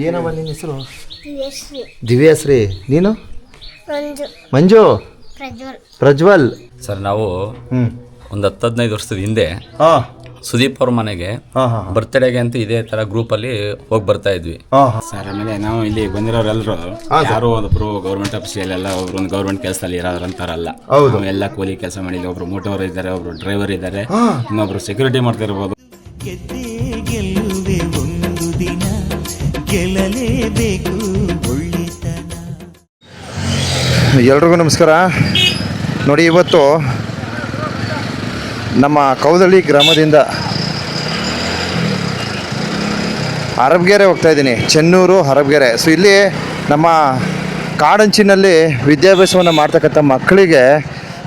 ಏನಮ್ಮ ನಿನ್ನ ಹೆಸರು? ದಿವ್ಯಶ್ರೀ. ದಿವ್ಯಶ್ರೀ. ನೀನು? ಮಂಜು. ಮಂಜು. ಪ್ರಜ್ವಲ್. ಪ್ರಜ್ವಲ್. ಸರ್ ನಾವು ಒಂದು 10-15 ವರ್ಷದ ಹಿಂದೆ ಸುದೀಪ್ ಅವ್ರ ಮನೆಗೆ ಬರ್ತ್ಡೇಗೆ ಅಂತ ಇದೇ ತರ ಗ್ರೂಪ್ ಅಲ್ಲಿ ಹೋಗಿ ಬರ್ತಾ ಇದ್ವಿ ಸರ್. ಆಮೇಲೆ ನಾವು ಇಲ್ಲಿ ಬಂದಿರೋರೆಲ್ಲರೂ ಯಾರೋ ಒಬ್ರು ಗೌರ್ಮೆಂಟ್ ಆಫೀಸಲ್ಲೆಲ್ಲ ಒಬ್ರು ಒಂದು ಗೌರ್ಮೆಂಟ್ ಕೆಲಸದಲ್ಲಿ ಇರೋರು ಅಂತಾರಲ್ಲ. ಎಲ್ಲ ಕೂಲಿ ಕೆಲಸ ಮಾಡಿ, ಒಬ್ರು ಮೋಟರ್ ಇದ್ದಾರೆ, ಒಬ್ರು ಡ್ರೈವರ್ ಇದ್ದಾರೆ, ಇನ್ನೊಬ್ರು ಸೆಕ್ಯೂರಿಟಿ ಮಾಡ್ತಿರ್ಬೋದು. ಎಲ್ರಿಗೂ ನಮಸ್ಕಾರ. ನೋಡಿ, ಇವತ್ತು ನಮ್ಮ ಕೌದಳ್ಳಿ ಗ್ರಾಮದಿಂದ ಹರಬಗೆರೆ ಹೋಗ್ತಾ ಇದ್ದೀನಿ. ಚೆನ್ನೂರು ಹರಬಗೆರೆ. ಸೊ ಇಲ್ಲಿ ನಮ್ಮ ಕಾಡಂಚಿನಲ್ಲಿ ವಿದ್ಯಾಭ್ಯಾಸವನ್ನು ಮಾಡ್ತಕ್ಕಂಥ ಮಕ್ಕಳಿಗೆ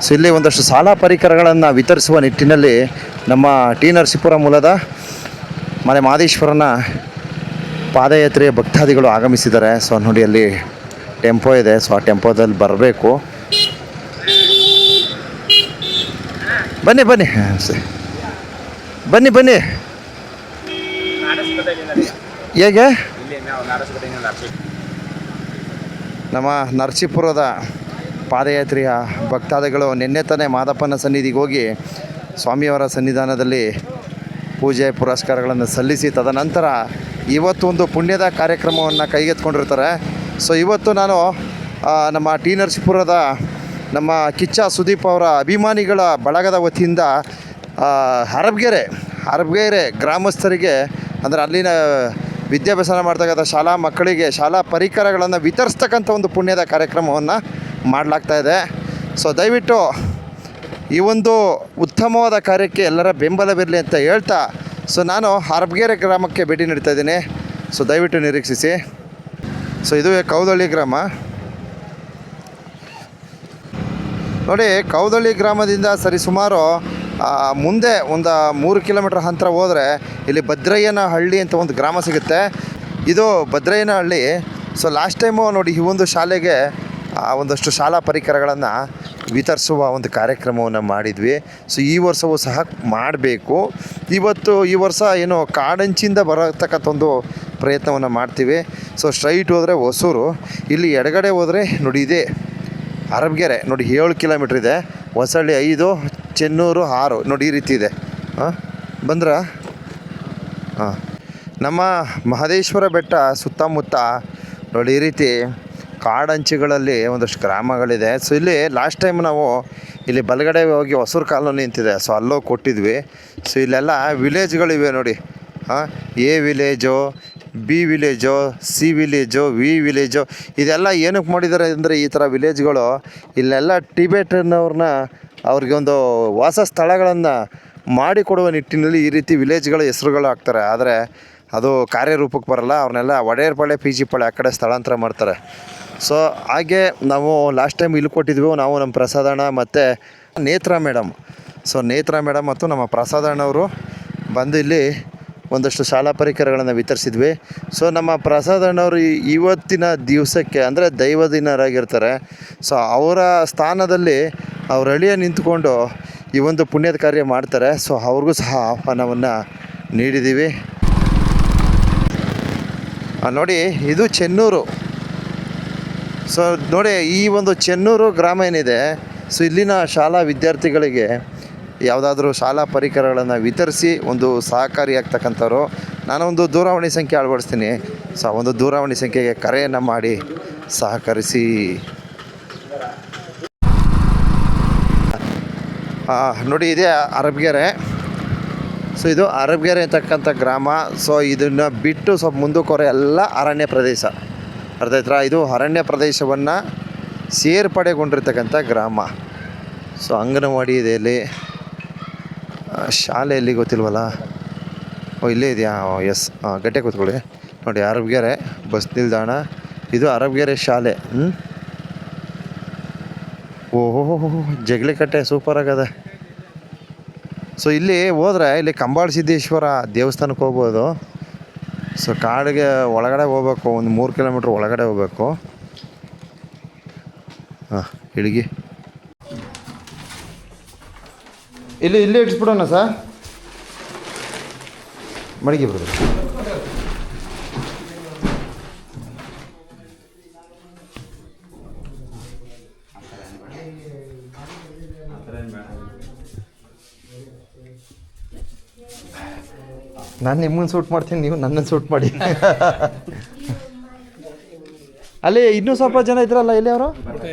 ಸೊ ಇಲ್ಲಿ ಒಂದಷ್ಟು ಶಾಲಾ ಪರಿಕರಗಳನ್ನು ವಿತರಿಸುವ ನಿಟ್ಟಿನಲ್ಲಿ ನಮ್ಮ ಟಿ ನರಸೀಪುರ ಮೂಲದ ಮನೆ ಮಾದೇಶ್ವರನ ಪಾದಯಾತ್ರೆಯ ಭಕ್ತಾದಿಗಳು ಆಗಮಿಸಿದ್ದಾರೆ. ಸೊ ನೋಡಿ, ಅಲ್ಲಿ ಟೆಂಪೋ ಇದೆ. ಸೊ ಆ ಟೆಂಪೋದಲ್ಲಿ ಬರಬೇಕು. ಬನ್ನಿ ಬನ್ನಿ ಬನ್ನಿ ಬನ್ನಿ. ಹೇಗೆ ನಮ್ಮ ನರಸೀಪುರದ ಪಾದಯಾತ್ರೆಯ ಭಕ್ತಾದಿಗಳು ನಿನ್ನೆ ತಾನೇ ಮಾದಪ್ಪನ ಸನ್ನಿಧಿಗೆ ಹೋಗಿ ಸ್ವಾಮಿಯವರ ಸನ್ನಿಧಾನದಲ್ಲಿ ಪೂಜೆ ಪುರಸ್ಕಾರಗಳನ್ನು ಸಲ್ಲಿಸಿ ತದನಂತರ ಇವತ್ತು ಒಂದು ಪುಣ್ಯದ ಕಾರ್ಯಕ್ರಮವನ್ನು ಕೈಗೆತ್ಕೊಂಡಿರ್ತಾರೆ. ಸೊ ಇವತ್ತು ನಾನು ನಮ್ಮ ಟಿ ನರಸೀಪುರದ ನಮ್ಮ ಕಿಚ್ಚ ಸುದೀಪ್ ಅವರ ಅಭಿಮಾನಿಗಳ ಬಳಗದ ವತಿಯಿಂದ ಹರಬಗೆರೆ ಗ್ರಾಮಸ್ಥರಿಗೆ, ಅಂದರೆ ಅಲ್ಲಿನ ವಿದ್ಯಾಭ್ಯಾಸ ಮಾಡ್ತಕ್ಕಂಥ ಶಾಲಾ ಮಕ್ಕಳಿಗೆ ಶಾಲಾ ಪರಿಕರಗಳನ್ನು ವಿತರಿಸ್ತಕ್ಕಂಥ ಒಂದು ಪುಣ್ಯದ ಕಾರ್ಯಕ್ರಮವನ್ನು ಮಾಡಲಾಗ್ತಾಯಿದೆ. ಸೊ ದಯವಿಟ್ಟು ಈ ಒಂದು ಉತ್ತಮವಾದ ಕಾರ್ಯಕ್ಕೆ ಎಲ್ಲರ ಬೆಂಬಲವಿರಲಿ ಅಂತ ಹೇಳ್ತಾ, ಸೊ ನಾನು ಹರಬಗೆರೆ ಗ್ರಾಮಕ್ಕೆ ಭೇಟಿ ನೀಡ್ತಾ ಇದ್ದೀನಿ. ಸೊ ದಯವಿಟ್ಟು ನಿರೀಕ್ಷಿಸಿ. ಸೊ ಇದುವೇ ಕೌದಳ್ಳಿ ಗ್ರಾಮ. ನೋಡಿ, ಕೌದಳ್ಳಿ ಗ್ರಾಮದಿಂದ ಸರಿಸುಮಾರು ಮುಂದೆ ಒಂದು 3 ಕಿಲೋಮೀಟ್ರ್ ಅಂತರ ಹೋದರೆ ಇಲ್ಲಿ ಭದ್ರಯ್ಯನಹಳ್ಳಿ ಅಂತ ಒಂದು ಗ್ರಾಮ ಸಿಗುತ್ತೆ. ಇದು ಭದ್ರಯ್ಯನಹಳ್ಳಿ. ಸೊ ಲಾಸ್ಟ್ ಟೈಮು ನೋಡಿ, ಈ ಒಂದು ಶಾಲೆಗೆ ಒಂದಷ್ಟು ಶಾಲಾ ಪರಿಕರಗಳನ್ನು ವಿತರಿಸುವ ಒಂದು ಕಾರ್ಯಕ್ರಮವನ್ನು ಮಾಡಿದ್ವಿ. ಸೊ ಈ ವರ್ಷವೂ ಸಹ ಮಾಡಬೇಕು. ಈ ವರ್ಷ ಏನು ಕಾಡಂಚಿಂದ ಬರತಕ್ಕಂಥ ಒಂದು ಪ್ರಯತ್ನವನ್ನು ಮಾಡ್ತೀವಿ. ಸೊ ಸ್ಟ್ರೈಟ್ ಹೋದರೆ ಹೊಸೂರು, ಇಲ್ಲಿ ಎಡಗಡೆ ಹೋದರೆ ನೋಡಿ ಇದೆ ಹರಬಗೆರೆ. ನೋಡಿ 7 ಕಿಲೋಮೀಟ್ರ್ ಇದೆ. ಹೊಸಳ್ಳಿ 5, ಚೆನ್ನೂರು 6. ನೋಡಿ ಈ ರೀತಿ ಇದೆ. ಬಂದ್ರಾ? ನಮ್ಮ ಮಹದೇಶ್ವರ ಬೆಟ್ಟ ಸುತ್ತಮುತ್ತ ನೋಡಿ ಈ ರೀತಿ ಕಾಡಂಚಿಗಳಲ್ಲಿ ಒಂದಷ್ಟು ಗ್ರಾಮಗಳಿದೆ. ಸೊ ಇಲ್ಲಿ ಲಾಸ್ಟ್ ಟೈಮ್ ನಾವು ಇಲ್ಲಿ ಬಲಗಡೆ ಹೋಗಿ ಹೊಸೂರು ಕಾಲೋನಿ ನಿಂತಿದೆ. ಸೊ ಅಲ್ಲೋಗಿ ಕೊಟ್ಟಿದ್ವಿ. ಸೊ ಇಲ್ಲೆಲ್ಲ ವಿಲೇಜ್ಗಳಿವೆ ನೋಡಿ. A village, B village, C village, V village. ಇದೆಲ್ಲ ಏನಕ್ಕೆ ಮಾಡಿದ್ದಾರೆ ಅಂದರೆ, ಈ ಥರ ವಿಲೇಜ್ಗಳು ಇಲ್ಲೆಲ್ಲ ಟಿಬೇಟನ್ನವ್ರನ್ನ ಅವ್ರಿಗೆ ಒಂದು ವಾಸ ಸ್ಥಳಗಳನ್ನು ಮಾಡಿಕೊಡುವ ನಿಟ್ಟಿನಲ್ಲಿ ಈ ರೀತಿ ವಿಲೇಜ್ಗಳ ಹೆಸರುಗಳು ಹಾಕ್ತಾರೆ. ಆದರೆ ಅದು ಕಾರ್ಯರೂಪಕ್ಕೆ ಬರೋಲ್ಲ. ಅವ್ರನ್ನೆಲ್ಲ ಒಡೆಯರ್ಪಾಳ್ಯ, ಪಿ ಜಿ ಪಾಳ್ಯ ಆ ಕಡೆ ಸ್ಥಳಾಂತರ ಮಾಡ್ತಾರೆ. ಸೊ ಹಾಗೆ ನಾವು ಲಾಸ್ಟ್ ಟೈಮ್ ಇಲ್ಲಿ ಕೊಟ್ಟಿದ್ವಿ. ನಾವು ನಮ್ಮ ಪ್ರಸಾದಣ್ಣ ಮತ್ತು Netra madam. So Netra madam ಮತ್ತು ನಮ್ಮ ಪ್ರಸಾದಣ್ಣವರು ಬಂದು ಇಲ್ಲಿ ಒಂದಷ್ಟು ಶಾಲಾ ಪರಿಕರಗಳನ್ನು ವಿತರಿಸಿದ್ವಿ. ಸೊ ನಮ್ಮ ಪ್ರಸಾದಣ್ಣವರು ಇವತ್ತಿನ ದಿವಸಕ್ಕೆ ಅಂದರೆ ದೈವದಿನರಾಗಿರ್ತಾರೆ. ಸೊ ಅವರ ಸ್ಥಾನದಲ್ಲಿ ಅವ್ರ ಅಳಿಯ ನಿಂತ್ಕೊಂಡು ಈ ಒಂದು ಪುಣ್ಯದ ಕಾರ್ಯ ಮಾಡ್ತಾರೆ. ಸೊ ಅವ್ರಿಗೂ ಸಹ ಆಹ್ವಾನವನ್ನು ನೀಡಿದ್ದೀವಿ. ನೋಡಿ, ಇದು ಚೆನ್ನೂರು. ಸೊ ನೋಡಿ, ಈ ಒಂದು ಚೆನ್ನೂರು ಗ್ರಾಮ ಏನಿದೆ, ಸೊ ಇಲ್ಲಿನ ಶಾಲಾ ವಿದ್ಯಾರ್ಥಿಗಳಿಗೆ ಯಾವುದಾದ್ರೂ ಶಾಲಾ ಪರಿಕರಗಳನ್ನು ವಿತರಿಸಿ ಒಂದು ಸಹಕಾರಿಯಾಗ್ತಕ್ಕಂಥವ್ರು. ನಾನೊಂದು ದೂರವಾಣಿ ಸಂಖ್ಯೆ ಅಳವಡಿಸ್ತೀನಿ. ಸೊ ಒಂದು ದೂರವಾಣಿ ಸಂಖ್ಯೆಗೆ ಕರೆಯನ್ನು ಮಾಡಿ ಸಹಕರಿಸಿ. ನೋಡಿ, ಇದೇ ಹರಬಗೆರೆ. ಸೊ ಇದು ಹರಬಗೆರೆ ಅಂತಕ್ಕಂಥ ಗ್ರಾಮ. ಸೊ ಇದನ್ನು ಬಿಟ್ಟು ಸ್ವಲ್ಪ ಮುಂದಕ್ಕೆ ಎಲ್ಲ ಅರಣ್ಯ ಪ್ರದೇಶ. ಅರ್ಥ ಆಯ್ತಾ? ಇದು ಅರಣ್ಯ ಪ್ರದೇಶವನ್ನು ಸೇರ್ಪಡೆಗೊಂಡಿರ್ತಕ್ಕಂಥ ಗ್ರಾಮ. ಸೊ ಅಂಗನವಾಡಿ ಇದೆ ಇಲ್ಲಿ. ಶಾಲೆಯಲ್ಲಿ ಗೊತ್ತಿಲ್ವಲ್ಲ. ಇಲ್ಲೇ ಇದೆಯಾ? ಎಸ್. ಗಟ್ಟೆ ಕೂತ್ಕೊಳ್ಳಿ. ನೋಡಿ, ಹರಬಗೆರೆ ಬಸ್ ನಿಲ್ದಾಣ. ಇದು ಹರಬಗೆರೆ ಶಾಲೆ. ಓಹೋ, ಜಗಲಿಕಟ್ಟೆ ಸೂಪರ್ ಆಗದೆ. ಸೊ ಇಲ್ಲಿ ಹೋದರೆ ಇಲ್ಲಿ ಕಂಬಾಳ ಸಿದ್ದೇಶ್ವರ ದೇವಸ್ಥಾನಕ್ಕೆ ಹೋಗ್ಬೋದು. ಸೊ ಕಾಡಿಗೆ ಒಳಗಡೆ ಹೋಗ್ಬೇಕು, ಒಂದು 3 ಕಿಲೋಮೀಟ್ರ್ ಒಳಗಡೆ ಹೋಗ್ಬೇಕು. ಇಳಿಗಿ ಇಲ್ಲಿ ಇಲ್ಲೇ ಇಡಿಸ್ಬಿಡೋಣ ಸರ್. ಮಡಿಗೆ ಬಿಡೋದು. ನಾನು ನಿಮ್ಮನ್ನು ಸೂಟ್ ಮಾಡ್ತೀನಿ, ನೀವು ನನ್ನನ್ನು ಸೂಟ್ ಮಾಡಿ. ಅಲ್ಲಿ ಇನ್ನೂ ಸ್ವಲ್ಪ ಜನ ಇದ್ರಲ್ಲ, ಎಲ್ಲಿ ಅವರು?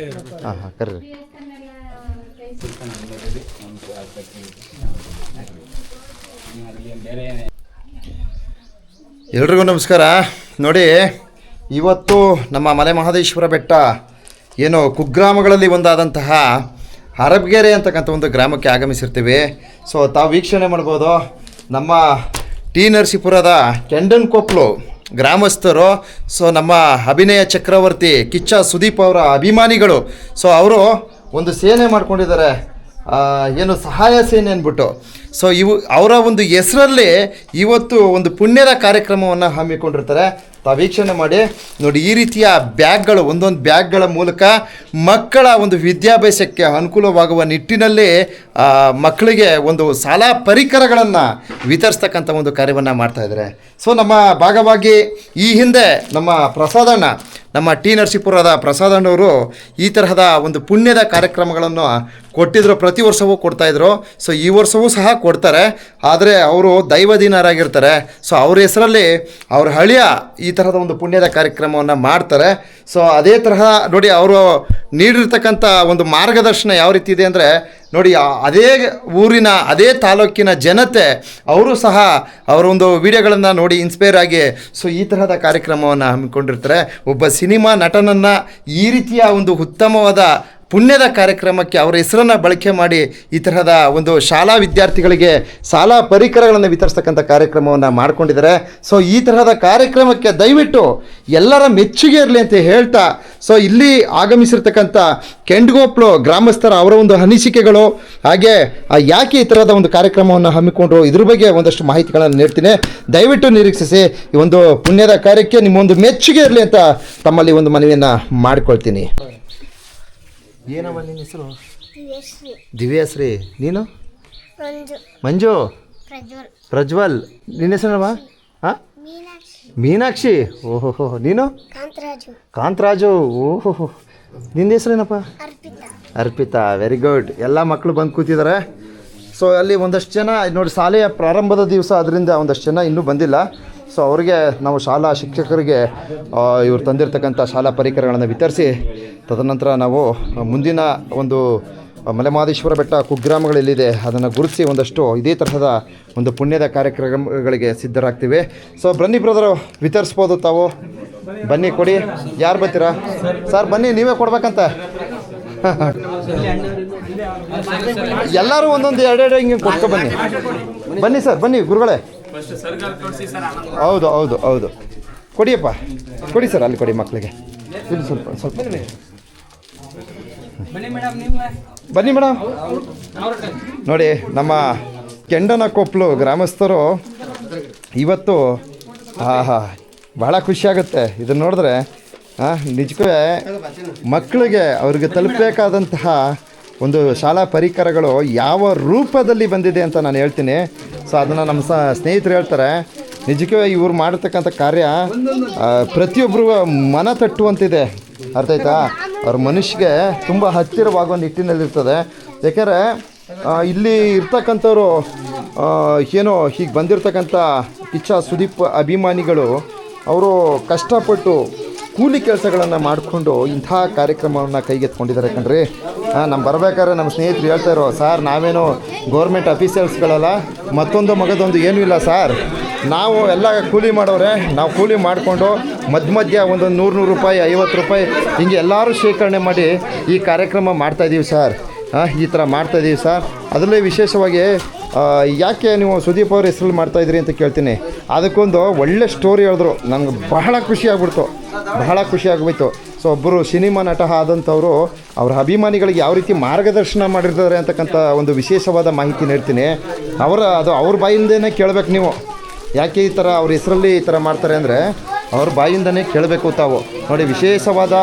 ಹಾಂ ಹಾಂ, ಕರ್ರಿ. ಎಲ್ರಿಗೂ ನಮಸ್ಕಾರ. ನೋಡಿ, ಇವತ್ತು ನಮ್ಮ ಮಲೆ ಮಹದೇಶ್ವರ ಬೆಟ್ಟ ಏನು ಕುಗ್ರಾಮಗಳಲ್ಲಿ ಒಂದಾದಂತಹ ಹರಬಗೆರೆ ಅಂತಕ್ಕಂಥ ಒಂದು ಗ್ರಾಮಕ್ಕೆ ಆಗಮಿಸಿರ್ತೀವಿ. ಸೊ ತಾವು ವೀಕ್ಷಣೆ ಮಾಡ್ಬೋದು, ನಮ್ಮ ಟಿ ನರಸೀಪುರದ ಕೆಂಡನ್ಕೊಪ್ಲು ಗ್ರಾಮಸ್ಥರು. ಸೊ ನಮ್ಮ ಅಭಿನಯ ಚಕ್ರವರ್ತಿ ಕಿಚ್ಚ ಸುದೀಪ್ ಅವರ ಅಭಿಮಾನಿಗಳು. ಸೊ ಅವರು ಒಂದು ಸೇನೆ ಮಾಡ್ಕೊಂಡಿದ್ದಾರೆ, ಏನು ಸಹಾಯ ಸೇನೆ ಅಂದ್ಬಿಟ್ಟು. ಸೊ ಅವರ ಒಂದು ಹೆಸರಲ್ಲಿ ಇವತ್ತು ಒಂದು ಪುಣ್ಯದ ಕಾರ್ಯಕ್ರಮವನ್ನು ಹಮ್ಮಿಕೊಂಡಿರ್ತಾರೆ. ತಾವು ವೀಕ್ಷಣೆ ಮಾಡಿ ನೋಡಿ. ಈ ರೀತಿಯ ಬ್ಯಾಗ್ಗಳು, ಒಂದೊಂದು ಬ್ಯಾಗ್ಗಳ ಮೂಲಕ ಮಕ್ಕಳ ಒಂದು ವಿದ್ಯಾಭ್ಯಾಸಕ್ಕೆ ಅನುಕೂಲವಾಗುವ ನಿಟ್ಟಿನಲ್ಲಿ ಮಕ್ಕಳಿಗೆ ಒಂದು ಶಾಲಾ ಪರಿಕರಗಳನ್ನು ವಿತರಿಸ್ತಕ್ಕಂಥ ಒಂದು ಕಾರ್ಯವನ್ನು ಮಾಡ್ತಾಯಿದ್ದಾರೆ. ಸೊ ನಮ್ಮ ಭಾಗವಾಗಿ ಈ ಹಿಂದೆ ನಮ್ಮ ಪ್ರಸಾದಣ್ಣ, ನಮ್ಮ ಟಿ ನರಸೀಪುರದ ಪ್ರಸಾದಣ್ಣವರು ಈ ತರಹದ ಒಂದು ಪುಣ್ಯದ ಕಾರ್ಯಕ್ರಮಗಳನ್ನು ಕೊಟ್ಟಿದ್ದರು. ಪ್ರತಿ ವರ್ಷವೂ ಕೊಡ್ತಾಯಿದ್ರು. ಸೊ ಈ ವರ್ಷವೂ ಸಹ ಕೊಡ್ತಾರೆ. ಆದರೆ ಅವರು ದೈವದೀನರಾಗಿರ್ತಾರೆ. ಸೊ ಅವ್ರ ಹೆಸರಲ್ಲಿ ಅವ್ರ ಹಳಿಯ ಈ ತರಹದ ಒಂದು ಪುಣ್ಯದ ಕಾರ್ಯಕ್ರಮವನ್ನು ಮಾಡ್ತಾರೆ. ಸೊ ಅದೇ ತರಹ ನೋಡಿ, ಅವರು ನೀಡಿರ್ತಕ್ಕಂಥ ಒಂದು ಮಾರ್ಗದರ್ಶನ ಯಾವ ರೀತಿ ಇದೆ ಅಂದರೆ ನೋಡಿ, ಅದೇ ಊರಿನ ಅದೇ ತಾಲೂಕಿನ ಜನತೆ ಅವರು ಸಹ ಅವರ ಒಂದು ವಿಡಿಯೋಗಳನ್ನು ನೋಡಿ ಇನ್ಸ್ಪೈರ್ ಆಗಿ ಸೊ ಈ ತರಹದ ಕಾರ್ಯಕ್ರಮವನ್ನು ಹಮ್ಮಿಕೊಂಡಿರ್ತಾರೆ. ಒಬ್ಬ ಸಿನಿಮಾ ನಟನನ್ನು ಈ ರೀತಿಯ ಒಂದು ಉತ್ತಮವಾದ ಪುಣ್ಯದ ಕಾರ್ಯಕ್ರಮಕ್ಕೆ ಅವರ ಹೆಸರನ್ನು ಬಳಕೆ ಮಾಡಿ ಈ ತರಹದ ಒಂದು ಶಾಲಾ ವಿದ್ಯಾರ್ಥಿಗಳಿಗೆ ಶಾಲಾ ಪರಿಕರಗಳನ್ನು ವಿತರಿಸ್ತಕ್ಕಂಥ ಕಾರ್ಯಕ್ರಮವನ್ನು ಮಾಡ್ಕೊಂಡಿದ್ದಾರೆ. ಸೊ ಈ ತರಹದ ಕಾರ್ಯಕ್ರಮಕ್ಕೆ ದಯವಿಟ್ಟು ಎಲ್ಲರ ಮೆಚ್ಚುಗೆ ಇರಲಿ ಅಂತ ಹೇಳ್ತಾ, ಸೊ ಇಲ್ಲಿ ಆಗಮಿಸಿರ್ತಕ್ಕಂಥ ಕೆಂಡಗೋಪ್ಲು ಗ್ರಾಮಸ್ಥರ ಅವರ ಒಂದು ಅನಿಸಿಕೆಗಳು, ಹಾಗೆ ಯಾಕೆ ಈ ಥರದ ಒಂದು ಕಾರ್ಯಕ್ರಮವನ್ನು ಹಮ್ಮಿಕೊಂಡ್ರು, ಇದ್ರ ಬಗ್ಗೆ ಒಂದಷ್ಟು ಮಾಹಿತಿಗಳನ್ನು ನೀಡ್ತೀನಿ. ದಯವಿಟ್ಟು ನಿರೀಕ್ಷಿಸಿ. ಈ ಒಂದು ಪುಣ್ಯದ ಕಾರ್ಯಕ್ಕೆ ನಿಮ್ಮೊಂದು ಮೆಚ್ಚುಗೆ ಇರಲಿ ಅಂತ ತಮ್ಮಲ್ಲಿ ಒಂದು ಮನವಿಯನ್ನು ಮಾಡಿಕೊಳ್ತೀನಿ. ಏನಮ್ಮ ನಿನ್ನ ಹೆಸರು? ದಿವ್ಯಾಶ್ರೀ. ನೀನು? ಮಂಜು. ಪ್ರಜ್ವಲ್. ನಿನ್ನ ಹೆಸರಮ್ಮ? ಹಾಂ, ಮೀನಾಕ್ಷಿ. ಓಹೋ. ನೀನು? ಕಾಂತರಾಜು. ಓಹೋ. ನಿನ್ನ ಹೆಸರೇನಪ್ಪ? ಅರ್ಪಿತಾ. Very good. ಎಲ್ಲ ಮಕ್ಕಳು ಬಂದು ಕೂತಿದ್ದಾರೆ. ಸೊ ಅಲ್ಲಿ ಒಂದಷ್ಟು ಜನ ನೋಡಿ, ಶಾಲೆಯ ಪ್ರಾರಂಭದ ದಿವಸ, ಅದರಿಂದ ಒಂದಷ್ಟು ಜನ ಇನ್ನೂ ಬಂದಿಲ್ಲ. ಸೊ ಅವರಿಗೆ ನಾವು ಶಾಲಾ ಶಿಕ್ಷಕರಿಗೆ ಇವರು ತಂದಿರತಕ್ಕಂಥ ಶಾಲಾ ಪರಿಕರಗಳನ್ನು ವಿತರಿಸಿ, ತದನಂತರ ನಾವು ಮುಂದಿನ ಒಂದು ಮಲೆಮಹದೇಶ್ವರ ಬೆಟ್ಟ ಕುಗ್ರಾಮಗಳಲ್ಲಿದೆ ಅದನ್ನು ಗುರುತಿಸಿ ಒಂದಷ್ಟು ಇದೇ ತರಹದ ಒಂದು ಪುಣ್ಯದ ಕಾರ್ಯಕ್ರಮಗಳಿಗೆ ಸಿದ್ಧರಾಗ್ತೀವಿ. ಸೊ ಬನ್ನಿ ಬ್ರದರು, ವಿತರಿಸ್ಬೋದು ತಾವು. ಬನ್ನಿ, ಕೊಡಿ. ಯಾರು ಬರ್ತೀರಾ ಸರ್? ಬನ್ನಿ, ನೀವೇ ಕೊಡ್ಬೇಕಂತ. ಎಲ್ಲರೂ ಒಂದೊಂದು ಎರಡೆರಡು ಹಿಂಗೆ ಕೊಟ್ಕೊ ಬನ್ನಿ. ಬನ್ನಿ ಸರ್, ಬನ್ನಿ ಗುರುಗಳೇ. ಹೌದು. ಕೊಡಿಯಪ್ಪ, ಕೊಡಿ ಸರ್, ಅಲ್ಲಿ ಕೊಡಿ ಮಕ್ಕಳಿಗೆ. ಇಲ್ಲಿ ಸ್ವಲ್ಪ ಬನ್ನಿ ಮೇಡಮ್. ನೋಡಿ, ನಮ್ಮ ಕೆಂಡನಕೊಪ್ಲು ಗ್ರಾಮಸ್ಥರು ಇವತ್ತು ಭಾಳ ಖುಷಿಯಾಗುತ್ತೆ ಇದನ್ನು ನೋಡಿದ್ರೆ. ನಿಜಕ್ಕೂ ಮಕ್ಕಳಿಗೆ ಅವ್ರಿಗೆ ತಲುಪಬೇಕಾದಂತಹ ಒಂದು ಶಾಲಾ ಪರಿಕರಗಳು ಯಾವ ರೂಪದಲ್ಲಿ ಬಂದಿದೆ ಅಂತ ನಾನು ಹೇಳ್ತೀನಿ. ಸೊ ಅದನ್ನು ನಮ್ಮ ಸ್ನೇಹಿತರು ಹೇಳ್ತಾರೆ. ನಿಜಕ್ಕೂ ಇವ್ರು ಮಾಡಿರ್ತಕ್ಕಂಥ ಕಾರ್ಯ ಪ್ರತಿಯೊಬ್ಬರಿಗೂ ಮನ ತಟ್ಟುವಂತಿದೆ. ಅರ್ಥ ಆಯ್ತಾ? ಅವ್ರ ಮನುಷ್ಯಗೆ ತುಂಬ ಹತ್ತಿರವಾಗುವ ನಿಟ್ಟಿನಲ್ಲಿರ್ತದೆ. ಯಾಕೆಂದರೆ ಇಲ್ಲಿ ಇರ್ತಕ್ಕಂಥವ್ರು ಏನೋ ಹೀಗೆ ಬಂದಿರತಕ್ಕಂಥ ಕಿಚ್ಚ ಸುದೀಪ್ ಅಭಿಮಾನಿಗಳು ಅವರು ಕಷ್ಟಪಟ್ಟು ಕೂಲಿ ಕೆಲಸಗಳನ್ನು ಮಾಡಿಕೊಂಡು ಇಂಥ ಕಾರ್ಯಕ್ರಮವನ್ನು ಕೈಗೆತ್ಕೊಂಡಿದ್ದಾರೆ ಕಣ್ರಿ. ನಮ್ಮ ಬರಬೇಕಾದ್ರೆ ನಮ್ಮ ಸ್ನೇಹಿತರು ಹೇಳ್ತಾಯಿರೋ, ಸಾರ್ ನಾವೇನು ಗೌರ್ಮೆಂಟ್ ಅಫೀಷಿಯಲ್ಸ್ಗಳಲ್ಲ, ಮತ್ತೊಂದು ಮಗದೊಂದು ಏನೂ ಇಲ್ಲ ಸಾರ್, ನಾವು ಎಲ್ಲ ಕೂಲಿ ಮಾಡೋರೆ, ನಾವು ಕೂಲಿ ಮಾಡಿಕೊಂಡು ಮಧ್ಯ ಒಂದೊಂದು 100 ರೂಪಾಯಿ 50 ರೂಪಾಯಿ ಹಿಂಗೆ ಎಲ್ಲರೂ ಶೇಖರಣೆ ಮಾಡಿ ಈ ಕಾರ್ಯಕ್ರಮ ಮಾಡ್ತಾಯಿದ್ದೀವಿ ಸರ್. ಈ ಥರ ಮಾಡ್ತಾಯಿದ್ದೀವಿ ಸರ್. ಅದರಲ್ಲೇ ವಿಶೇಷವಾಗಿ ಯಾಕೆ ನೀವು ಸುದೀಪ್ ಅವ್ರ ಹೆಸರಲ್ಲಿ ಮಾಡ್ತಾಯಿದ್ರಿ ಅಂತ ಕೇಳ್ತೀನಿ. ಅದಕ್ಕೊಂದು ಒಳ್ಳೆ ಸ್ಟೋರಿ ಹೇಳಿದ್ರು. ನನಗೆ ಬಹಳ ಖುಷಿ ಆಗ್ಬಿಟ್ಟು. ಸೊ ಒಬ್ಬರು ಸಿನಿಮಾ ನಟ ಆದಂಥವರು ಅವರ ಅಭಿಮಾನಿಗಳಿಗೆ ಯಾವ ರೀತಿ ಮಾರ್ಗದರ್ಶನ ಮಾಡಿರ್ತಾರೆ ಅಂತಕ್ಕಂಥ ಒಂದು ವಿಶೇಷವಾದ ಮಾಹಿತಿ ನೀಡ್ತೀನಿ. ಅವ್ರ ಬಾಯಿಂದನೇ ಕೇಳಬೇಕು ನೀವು. ಯಾಕೆ ಈ ಥರ ಅವ್ರ ಹೆಸರಲ್ಲಿ ಈ ಥರ ಮಾಡ್ತಾರೆ ಅಂದರೆ ಅವ್ರ ಬಾಯಿಂದನೇ ಕೇಳಬೇಕು ತಾವು. ನೋಡಿ, ವಿಶೇಷವಾದ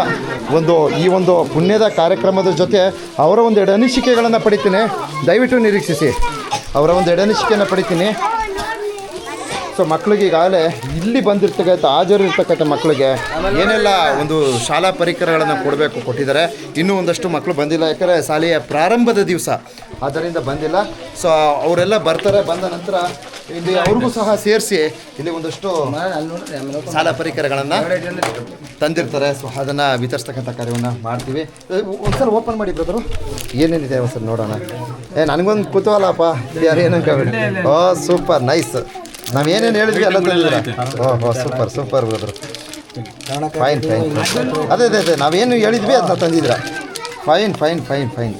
ಈ ಒಂದು ಪುಣ್ಯದ ಕಾರ್ಯಕ್ರಮದ ಜೊತೆ ಅವರ ಒಂದು ಅನಿಸಿಕೆಗಳನ್ನು ಪಡಿತೀನಿ. ದಯವಿಟ್ಟು ನಿರೀಕ್ಷಿಸಿ. ಅವರ ಒಂದು ಅನಿಸಿಕೆಯನ್ನು ಪಡಿತೀನಿ. ಸೊ ಮಕ್ಕಳಿಗೆ ಈಗಾಗಲೇ ಇಲ್ಲಿ ಹಾಜರಿರ್ತಕ್ಕಂಥ ಮಕ್ಕಳಿಗೆ ಏನೆಲ್ಲ ಒಂದು ಶಾಲಾ ಪರಿಕರಗಳನ್ನು ಕೊಟ್ಟಿದ್ದಾರೆ. ಇನ್ನೂ ಒಂದಷ್ಟು ಮಕ್ಕಳು ಬಂದಿಲ್ಲ, ಯಾಕಂದರೆ ಶಾಲೆಯ ಪ್ರಾರಂಭದ ದಿವಸ ಆದ್ದರಿಂದ ಬಂದಿಲ್ಲ. ಸೊ ಅವರೆಲ್ಲ ಬರ್ತಾರೆ. ಬಂದ ನಂತರ ಇಲ್ಲಿ ಅವ್ರಿಗೂ ಸಹ ಸೇರಿಸಿ ಇಲ್ಲಿ ಒಂದಷ್ಟು ಸಾಲ ಪರಿಕರಗಳನ್ನು ತಂದಿರ್ತಾರೆ. ಸೊ ಅದನ್ನು ವಿತರಿಸ್ತಕ್ಕಂಥ ಕಾರ್ಯವನ್ನು ಮಾಡ್ತೀವಿ. ಒಂದ್ಸಲ ಓಪನ್ ಮಾಡಿ ಬ್ರದರು, ಏನೇನಿದೆ ಒಂದ್ಸಲ ನೋಡೋಣ. ನನಗೊಂದು ಕುತೂಹಲಪ್ಪ, ಯಾರು ಏನಂತ ಓ ಸೂಪರ್ ನೈಸ್. ನಾವೇನೇನು ಹೇಳಿದ್ವಿ ಎಲ್ಲ ತಂದಿದ್ದೀರಾ? ಓಹೋ super super brother, fine fine. ಅದೇ ನಾವೇನು ಹೇಳಿದ್ವಿ ಅದನ್ನ ತಂದಿದ್ದೀರಾ. Fine fine fine fine.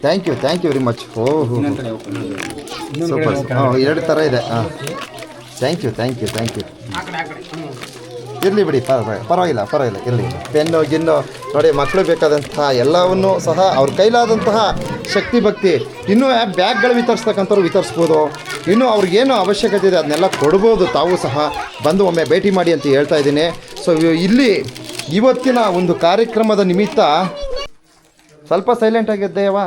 Thank you very much. ಓಹೋ ಸೂಪರ್. ಎರಡು ಥರ ಇದೆ. Thank you. ಇರಲಿ ಬಿಡಿ, ಪರವಾಗಿಲ್ಲ ಇರಲಿ. ಪೆನ್ನು ಗಿನ್ನು ನೋಡಿ, ಮಕ್ಕಳು ಬೇಕಾದಂತಹ ಎಲ್ಲವನ್ನೂ ಸಹ ಅವ್ರ ಕೈಲಾದಂತಹ ಶಕ್ತಿ ಭಕ್ತಿ. ಇನ್ನೂ ಬ್ಯಾಗ್ಗಳು ವಿತರಿಸ್ತಕ್ಕಂಥವ್ರು ವಿತರಿಸ್ಬೋದು. ಇನ್ನೂ ಅವ್ರಿಗೇನು ಅವಶ್ಯಕತೆ ಇದೆ ಅದನ್ನೆಲ್ಲ ಕೊಡ್ಬೋದು. ತಾವು ಸಹ ಬಂದು ಒಮ್ಮೆ ಭೇಟಿ ಮಾಡಿ ಅಂತ ಹೇಳ್ತಾ ಇದ್ದೀನಿ. ಸೊ ಇಲ್ಲಿ ಇವತ್ತಿನ ಒಂದು ಕಾರ್ಯಕ್ರಮದ ನಿಮಿತ್ತ ಸ್ವಲ್ಪ ಸೈಲೆಂಟ್ ಆಗಿದ್ದೆಯವ.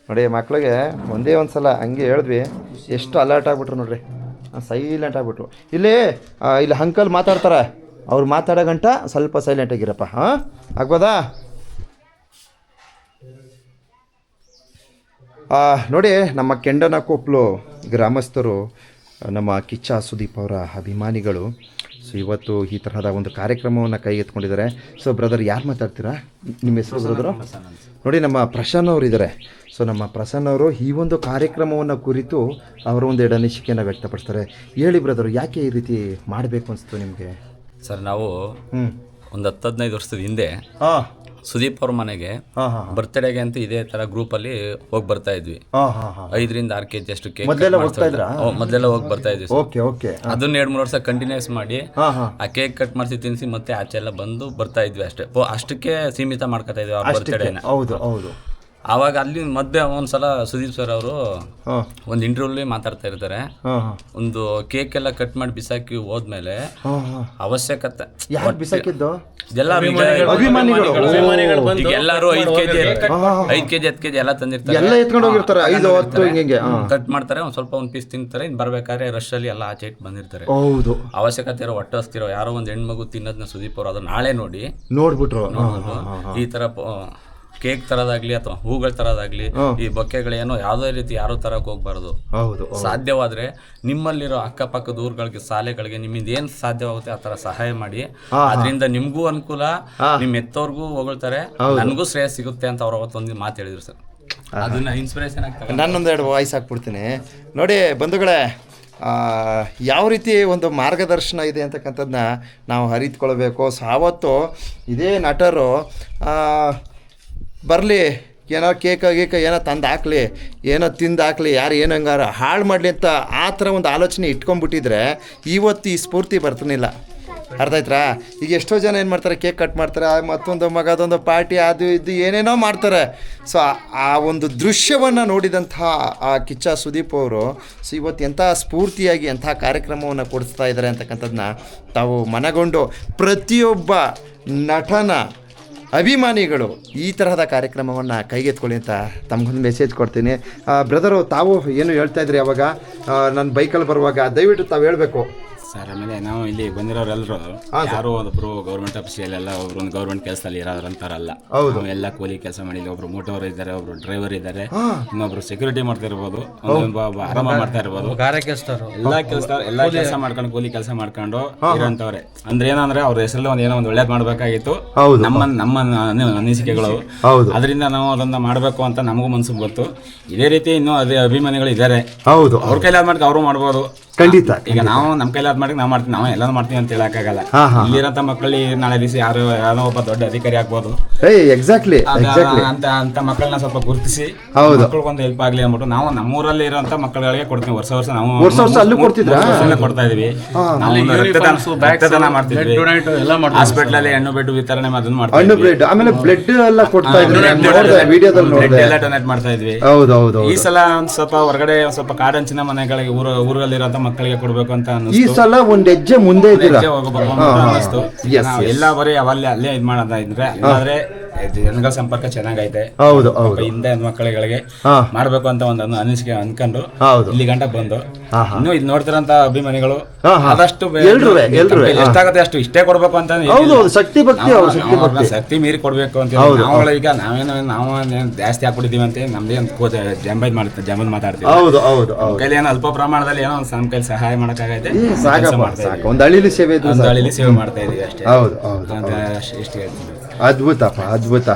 ನೋಡಿ, ಮಕ್ಕಳಿಗೆ ಒಂದೇ ಒಂದು ಸಲ ಹಂಗೆ ಹೇಳಿದ್ವಿ, ಎಷ್ಟು ಅಲರ್ಟ್ ಆಗಿಬಿಟ್ರು ನೋಡ್ರಿ, ಸೈಲೆಂಟ್ ಆಗಿಬಿಟ್ರು. ಇಲ್ಲಿ ಅಂಕಲ್ ಮಾತಾಡ್ತಾರೆ, ಅವ್ರು ಮಾತಾಡೋ ಗಂಟ ಸ್ವಲ್ಪ ಸೈಲೆಂಟ್ ಆಗಿರಪ್ಪ. ಆಗ್ಬೋದಾ? ನೋಡಿ, ನಮ್ಮ ಕೆಂಡನಕೊಪ್ಲು ಗ್ರಾಮಸ್ಥರು, ನಮ್ಮ ಕಿಚ್ಚ ಸುದೀಪ್ ಅವರ ಅಭಿಮಾನಿಗಳು. ಸೊ ಇವತ್ತು ಈ ತರಹದ ಒಂದು ಕಾರ್ಯಕ್ರಮವನ್ನು ಕೈಗೆತ್ಕೊಂಡಿದ್ದಾರೆ. ಸೊ ಬ್ರದರ್, ಯಾರು ಮಾತಾಡ್ತೀರಾ? ನಿಮ್ಮ ಹೆಸರು ಬ್ರದರು? ನೋಡಿ, ನಮ್ಮ ಪ್ರಸನ್ನ ಅವರು ಇದ್ದಾರೆ. ಸೊ ನಮ್ಮ ಪ್ರಸನ್ನ ಅವರು ಈ ಒಂದು ಕಾರ್ಯಕ್ರಮವನ್ನು ಕುರಿತು ಅವರ ಒಂದು ಅನಿಸಿಕೆಯನ್ನು ವ್ಯಕ್ತಪಡಿಸ್ತಾರೆ. ಹೇಳಿ ಬ್ರದರು, ಯಾಕೆ ಈ ರೀತಿ ಮಾಡಬೇಕು ಅನಿಸ್ತು ನಿಮಗೆ? ಸರ್, ನಾವು ಒಂದು 10-15 ವರ್ಷದ ಹಿಂದೆ ಸುದೀಪ್ ಅವ್ರ ಮನೆಗೆ ಬರ್ತ್ಡೇಗೆ ಅಂತ ಇದೇ ತರ ಗ್ರೂಪ್ ಅಲ್ಲಿ ಹೋಗಿ ಬರ್ತಾ ಇದ್ವಿ. 5ರಿಂದ 6 kg ಅಷ್ಟು ಕೇಕ್ ಮೊದಲೆಲ್ಲ ಹೋಗಿ ಬರ್ತಾ ಇದ್ವಿ. ಅದನ್ನ 2-3 ವರ್ಷ ಕಂಟಿನ್ಯೂಸ್ ಮಾಡಿ ಆ ಕೇಕ್ ಕಟ್ ಮಾಡಿಸಿ ತಿನ್ಸಿ ಮತ್ತೆ ಆಚೆ ಎಲ್ಲ ಬಂದು ಬರ್ತಾ ಇದ್ವಿ. ಅಷ್ಟಕ್ಕೆ ಸೀಮಿತ ಮಾಡ್ಕೊತಾ ಇದ್ವಿ ಅವ್ರ ಬರ್ತ್ಡೇನ. ಆವಾಗ ಅಲ್ಲಿ ಮಧ್ಯೆ ಒಂದ್ಸಲ ಸುದೀಪ್ ಸರ್ ಅವರು ಒಂದು ಇಂಟರ್ವ್ಯೂಲಿ ಮಾತಾಡ್ತಾ ಇರ್ತಾರೆ. ಒಂದು ಕೇಕ್ ಎಲ್ಲ ಕಟ್ ಮಾಡಿ ಬಿಸಾಕಿ ಹೋದ್ಮೇಲೆ ಅವಶ್ಯಕತೆ ಬಿಸಾಕಿದ್ದು ಎಲ್ಲರೂ 5 kg 10 kg ಎಲ್ಲ ತಂದಿರ್ತಾರೆ. ಕಟ್ ಮಾಡ್ತಾರೆ, ಒಂದ್ ಸ್ವಲ್ಪ ಒಂದ್ ಪೀಸ್ ತಿಂತಾರೆ. ಇನ್ ಬರ್ಬೇಕಾದ್ರೆ ರಶ್ ಅಲ್ಲಿ ಎಲ್ಲ ಆಚೆ ಇಟ್ಟು ಬಂದಿರ್ತಾರೆ. ಅವಶ್ಯಕತೆ ಇರೋ, ಹೊಟ್ಟೆ ಹಸ್ತಿರೋ ಯಾರೋ ಒಂದ್ ಹೆಣ್ಮಗು ತಿನ್ನೋದನ್ನ ಸುದೀಪ್ ಅವರು ಅದನ್ನ ನಾಳೆ ನೋಡ್ಬಿಟ್ರು ಈ ತರ ಕೇಕ್ ತರದಾಗ್ಲಿ ಅಥವಾ ಹೂಗಳ ತರದಾಗ್ಲಿ ಈ ಬೊಕ್ಕೆಗಳೇನೋ ಯಾವುದೇ ರೀತಿ ಯಾರೋ ತರಕ್ ಹೋಗ್ಬಾರ್ದು. ಸಾಧ್ಯವಾದ್ರೆ ನಿಮ್ಮಲ್ಲಿರೋ ಅಕ್ಕಪಕ್ಕದ ಊರುಗಳಿಗೆ, ಶಾಲೆಗಳಿಗೆ ನಿಮ್ಮಿಂದ ಏನ್ ಸಾಧ್ಯವಾಗುತ್ತೆ ಆ ತರ ಸಹಾಯ ಮಾಡಿ. ಅದರಿಂದ ನಿಮ್ಗೂ ಅನುಕೂಲ, ನಿಮ್ ಎತ್ತವ್ರಿಗೂ ಹೊಗಳ್ತಾರೆ, ನನ್ಗೂ ಶ್ರೇಯ ಸಿಗುತ್ತೆ ಅಂತ ಅವ್ರ ಅವತ್ತೊಂದು ಮಾತು ಹೇಳಿದ್ರು ಸರ್. ಅದನ್ನ ಇನ್ಸ್ಪಿರೇಷನ್ ಆಗ್ತದೆ. ನಾನೊಂದೆರಡು ವಾಯ್ಸ್ ಹಾಕ್ಬಿಡ್ತೀನಿ ನೋಡಿ ಬಂಧುಗಳೇ. ಯಾವ ರೀತಿ ಒಂದು ಮಾರ್ಗದರ್ಶನ ಇದೆ ಅಂತಕ್ಕಂಥದ್ದನ್ನ ನಾವು ಅರಿತುಕೊಳ್ಬೇಕು. ಸೊ ಆವತ್ತು ಇದೇ ನಟರು ಬರಲಿ, ಏನೋ ಕೇಕ ಏನೋ ತಂದು ಹಾಕ್ಲಿ, ಏನೋ ತಿಂದು ಹಾಕ್ಲಿ, ಯಾರು ಏನು ಹಂಗಾರ ಹಾಳು ಮಾಡಲಿ ಅಂತ ಆ ಥರ ಒಂದು ಆಲೋಚನೆ ಇಟ್ಕೊಂಡ್ಬಿಟ್ಟಿದ್ರೆ ಇವತ್ತು ಈ ಸ್ಫೂರ್ತಿ ಬರ್ತಾನಿಲ್ಲ. ಅರ್ಥ ಆಯ್ತಾ? ಈಗ ಎಷ್ಟೋ ಜನ ಏನು ಮಾಡ್ತಾರೆ, ಕೇಕ್ ಕಟ್ ಮಾಡ್ತಾರೆ, ಮತ್ತೊಂದು ಮಗದೊಂದು ಪಾರ್ಟಿ ಅದು ಇದು ಏನೇನೋ ಮಾಡ್ತಾರೆ. ಸೊ ಆ ಒಂದು ದೃಶ್ಯವನ್ನು ನೋಡಿದಂಥ ಆ ಕಿಚ್ಚ ಸುದೀಪ್ ಅವರು ಸೊ ಇವತ್ತು ಎಂಥ ಸ್ಫೂರ್ತಿಯಾಗಿ ಎಂಥ ಕಾರ್ಯಕ್ರಮವನ್ನು ಕೊಡಿಸ್ತಾ ಇದ್ದಾರೆ ಅಂತಕ್ಕಂಥದ್ದನ್ನ ತಾವು ಮನಗೊಂಡು ಪ್ರತಿಯೊಬ್ಬ ನಟನ ಅಭಿಮಾನಿಗಳು ಈ ತರಹದ ಕಾರ್ಯಕ್ರಮವನ್ನು ಕೈಗೆತ್ಕೊಳ್ಳಿ ಅಂತ ತಮಗೊಂದು ಮೆಸೇಜ್ ಕೊಡ್ತೀನಿ. ಬ್ರದರು, ತಾವು ಏನು ಹೇಳ್ತಾ ಇದ್ರಿ ಅವಾಗ ನನ್ನ ಬೈಕಲ್ಲಿ ಬರುವಾಗ, ದಯವಿಟ್ಟು ತಾವು ಹೇಳಬೇಕು ಸರ್. ಆಮೇಲೆ ನಾವು ಇಲ್ಲಿ ಬಂದಿರೋರೆಲ್ಲರೂ ಯಾರೋ ಒಬ್ಬರು ಗೌರ್ಮೆಂಟ್ ಆಫೀಸಲ್ಲೆಲ್ಲ ಒಬ್ರು ಒಂದು ಗೌರ್ಮೆಂಟ್ ಕೆಲಸದಲ್ಲಿ ಇರೋರಂತಾರಲ್ಲ. ಎಲ್ಲ ಕೂಲಿ ಕೆಲಸ ಮಾಡಿ, ಒಬ್ರು ಮೋಟೋರ್ ಇದ್ದಾರೆ, ಒಬ್ರು ಡ್ರೈವರ್ ಇದ್ದಾರೆ, ಇನ್ನೊಬ್ರು ಸೆಕ್ಯೂರಿಟಿ ಮಾಡ್ತಾ ಇರ್ಬೋದು, ಆರಾಮ ಮಾಡ್ತಾ ಇರ್ಬೋದು, ಎಲ್ಲ ಕೆಲಸ ಮಾಡ್ಕೊಂಡು ಕೂಲಿ ಕೆಲಸ ಮಾಡ್ಕೊಂಡು ಇರೋಂಥವ್ರೆ. ಅಂದ್ರೆ ಏನಂದ್ರೆ ಅವ್ರ ಹೆಸರಲ್ಲಿ ಏನೋ ಒಂದು ಒಳ್ಳೇದು ಮಾಡ್ಬೇಕಾಗಿತ್ತು. ನಮ್ಮ ಅನಿಸಿಕೆಗಳು, ಅದರಿಂದ ನಾವು ಅದನ್ನ ಮಾಡಬೇಕು ಅಂತ ನಮಗೂ ಮನ್ಸು ಗೊತ್ತು. ಇದೇ ರೀತಿ ಇನ್ನೂ ಅದೇ ಅಭಿಮಾನಿಗಳು ಇದ್ದಾರೆ. ಅವ್ರ ಕೈಲಾದ ಮಾಡ್ಕೊಂಡು ಅವರು ಮಾಡ್ಬೋದು. ಖಂಡಿತ. ಈಗ ನಾವು ನಮ್ಮ ಕೈಲಾದ ಮಾಡಿ ನಾವು ಮಾಡ್ತೀವಿ, ನಾವು ಎಲ್ಲಾನು ಮಾಡ್ತೀವಿ ಅಂತ ಹೇಳಕ್ಕಾಗಲ್ಲ. ಇಲ್ಲಿರಂತ ಮಕ್ಕಳು ನಾಳೆ ದಿವಸ ಯಾರೋ ಒಬ್ಬ ದೊಡ್ಡ ಅಧಿಕಾರಿ ಆಗ್ಬೋದು. ಎಕ್ಸಾಕ್ಟ್ಲಿ ಅಂತ ಮಕ್ಕಳನ್ನ ಸ್ವಲ್ಪ ಗುರುತಿಸಿ ಮಕ್ಕಳಿಗೊಂದು ಹೆಲ್ಪ್ ಆಗ್ಲಿ ಅಂದ್ಬಿಟ್ಟು ನಾವು ನಮ್ಮೂರಲ್ಲಿ ಇರೋಂತ ಮಕ್ಕಳಿಗೆ ಕೊಡ್ತೀವಿ. ವರ್ಷ ನಾವು ಕೊಡ್ತಾ ಇದೀವಿ. ರಕ್ತದಾನ ಮಾಡ್ತಿದ್ವಿ, ಹಾಸ್ಪಿಟಲ್ ಅಲ್ಲಿ ಹೆಣ್ಣು ಬೆಡ್ ವಿತರಣೆ ಅದನ್ನ ಮಾಡ್ತಾ ಇದ್ವಿ. ಆಮೇಲೆ ಬ್ಲಡ್ ಎಲ್ಲ ಡೊನೇಟ್ ಮಾಡ್ತಾ ಇದ್ವಿ. ಈ ಸಲ ಒಂದ್ ಸ್ವಲ್ಪ ಹೊರಗಡೆ ಸ್ವಲ್ಪ ಕಾಡಂಚಿನ ಮನೆಗಳಿಗೆ ಊರಲ್ಲಿರೋಂತ ಮಕ್ಕಳಿಗೆ ಕೊಡ್ಬೇಕು ಅಂತ ಈ ಸಲ ಒಂದ್ ಹೆಜ್ಜೆ ಮುಂದೆ ಹೋಗಬೇಕು ಅಂತ ಅನ್ನಿಸ್ತು. ಎಲ್ಲ ಬರೀ ಅಲ್ಲೇ ಇದ್ ಮಾಡೋದ ಇದ್ರೆ ಅಲ್ಲಾದ್ರೆ ಜನಗಳ ಸಂಪರ್ಕ ಚೆನ್ನಾಗೈತೆ. ಹಿಂದೆ ಮಕ್ಕಳಿಗೆ ಮಾಡ್ಬೇಕು ಅಂತ ಒಂದು ಅನಿಸಿಕೆ ಅನ್ಕೊಂಡು ಇಲ್ಲಿ ಗಂಟ ಬಂದು ಇನ್ನು ಇದು ನೋಡ್ತಿರಂತ ಅಭಿಮಾನಿಗಳು ಹಾ, ಹಾ. ಆದಷ್ಟು ಎಲ್ರುವೆ. ಎಷ್ಟಾಗುತ್ತೆ ಅಷ್ಟು ಇಷ್ಟೇ ಕೊಡ್ಬೇಕು ಅಂತ ಏನಿಲ್ಲ. ಹೌದು ಶಕ್ತಿ ಭಕ್ತಿ ಅವ್ರ ಶಕ್ತಿ ನಾವು ಭಕ್ತಿ ಶಕ್ತಿ ಮೀರಿ ಕೊಡ್ಬೇಕು ಅಂತ ಹೌದು. ನಾವು ಈಗ ನಾವು ಜಾಸ್ತಿ ಹಾಕ್ಬಿಟ್ಟಿದೀವಿ ಅಂತ ನಮ್ದೇ ಒಂದು ಜಂಬದ್ ಮಾತಾಡ್ತೀವಿ. ಹೌದು ಹೌದು ಹೌದು ಕೈಲಿ ಏನೋ ಅಲ್ಪ ಪ್ರಮಾಣದಲ್ಲಿ ಏನೋ ಒಂದು ನಮ್ಮ ಕೈಲಿ ಸಹಾಯ ಮಾಡಕ್ಕಾಗೈತೆ ಸಾಕಪ್ಪ ಸಾಕು ಒಂದು ಹಳ್ಳಿಲಿ ಸೇವೆ ಇದ್ರೆ ಒಂದು ಸಾಕು. ಹಳ್ಳಿಲಿ ಸೇವೆ ಮಾಡ್ತಾ ಇದೀವಿ ಅಷ್ಟೇ ಹೌದು ಹೌದು ಅಂತ ಎಷ್ಟು ಹೇಳ್ತೀನಿ. ಅದ್ಭುತಪ್ಪ ಅದ್ಭುತ.